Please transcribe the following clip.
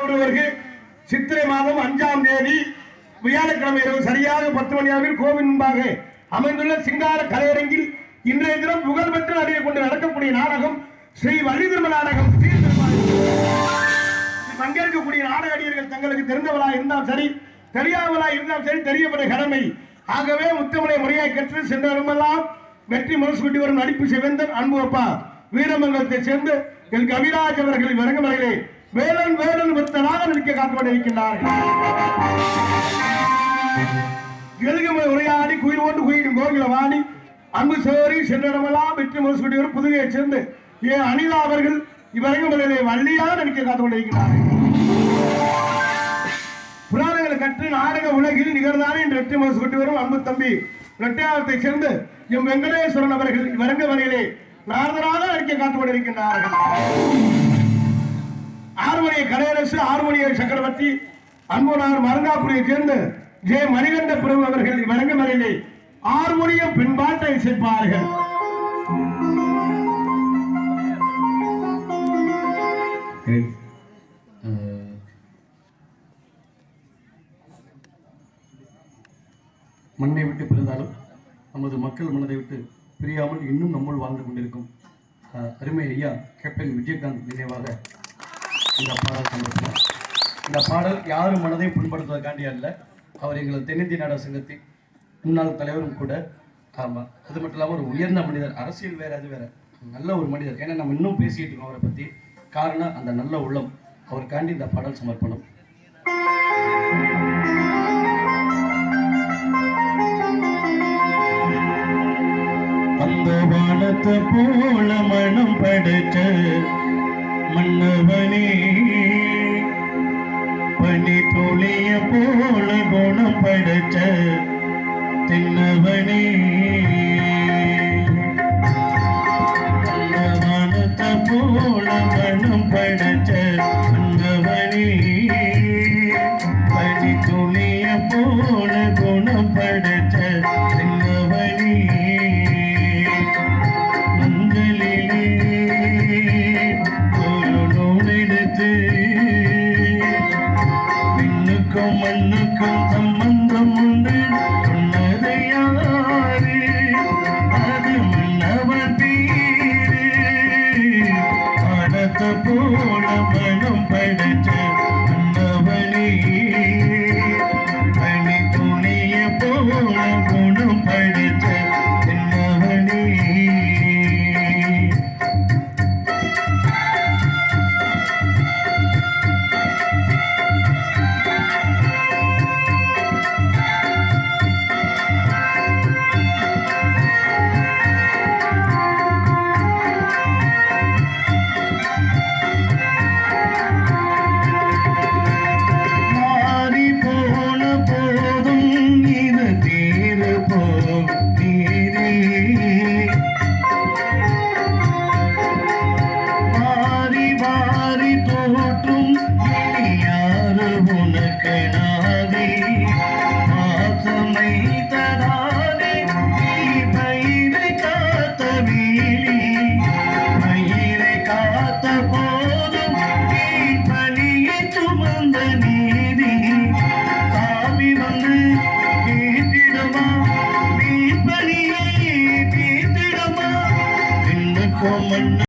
ஒருவருக்கு சித்திரை மாதம் 5ஆம் தேதி வியாழக்கிழமை இரவு சரியாக 10 மணி அளவில் கோவில் முன்பாக அமைந்துள்ள சிங்கார கலையரங்கில் இன்றைய தினம் புகழ்பெற்ற நடிகை கொண்டு நடக்கக்கூடிய நாடகம் ஸ்ரீ வள்ளி திருமண நாடகம். பங்கேற்கக்கூடிய நாடக நடிகர்கள் தங்களுக்கு தெரிந்தவளா இருந்தால் சரி, தெரியாதவளா இருந்தால் சரி, தெரியப்பட்ட கடமை. ஆகவே முத்தமிழை முறையை கற்று சென்றவரெல்லாம் வெற்றி மனசுக்குட்டி வரும் நடிப்பு சிவந்தன் அன்பு அப்பா வீரமங்கலத்தை சேர்ந்து என் கவிராஜ் அவர்கள் வரங்கமலையிலே வேலன் வேலன் வித்தனாக நடிக்க காத்துக்கொண்டிருக்கின்றார்கள். எழுகமலை உரையாடி குயில் ஓட்டு குயிலும் கோகில வாடி அன்பு சோரி சென்றடமெல்லாம் வெற்றி மனசுக்குட்டி வரும் புதுகையை சேர்ந்து ஏன் அனிதா அவர்கள் இவரங்கமலையிலே வள்ளியாக நடிக்க காத்துக்கொண்டிருக்கிறார்கள். புராணங்களை கற்று நாடக உலகில் நிகழ்ந்தானே என்று வெற்றி மனசுக்குட்டி வரும் அன்பு தம்பி இரட்டையாவத்தை சேர்ந்து எம் வெங்கடேஸ்வரன் அவர்கள் இவரங்கமலையிலே நாரதராக நடிக்க காத்துக்கொண்டிருக்கின்றார்கள். ஆறுமணியை கலையரசு, ஆறுமணியை சக்கரவர்த்தி, அன்புனார் மருங்காப்புரியை சேர்ந்து ஜே மணிகண்ட பிரபு அவர்கள் இவரங்கமலையிலே ஆறுமணியும் பின்பாட்டை இசைப்பார்கள். மண்ணை விட்டு பிரிந்தாலும் நமது மக்கள் மனதை விட்டு பிரியாமல் இன்னும் நம்முள் வாழ்ந்து கொண்டிருக்கும் அருமை ஐயா கேப்டன் விஜயகாந்த் நினைவாக இந்த பாடல் சமர்ப்பணம். இந்த பாடல் யாரும் மனதை புண்படுத்துவதற்காண்டி அல்ல, அவர் எங்களது தென்னிந்திய நாடக சங்கத்தின் முன்னாள் தலைவரும் கூட. ஆமாம், அது மட்டும் இல்லாமல் ஒரு உயர்ந்த மனிதர், அரசியல் வேறு அது வேறு, நல்ல ஒரு மனிதர். ஏன்னா நம்ம இன்னும் பேசிகிட்டு இருக்கோம் அவரை பற்றி. காரணம் அந்த நல்ல உள்ளம். அவருக்காண்டி இந்த பாடல் சமர்ப்பணம். அந்த வானத்தை போல மனம் படைச்ச மன்னவனே, பனி துளிய போல குணம் படைச்ச தென்னவனே, அந்த வானத்தை போல மனம் படைச்ச மன்னவனே, பனி துளிய போல குணம் படைச்ச தென்னவனே, மண்ணுக்கும் சம்பந்தம் உண்டு,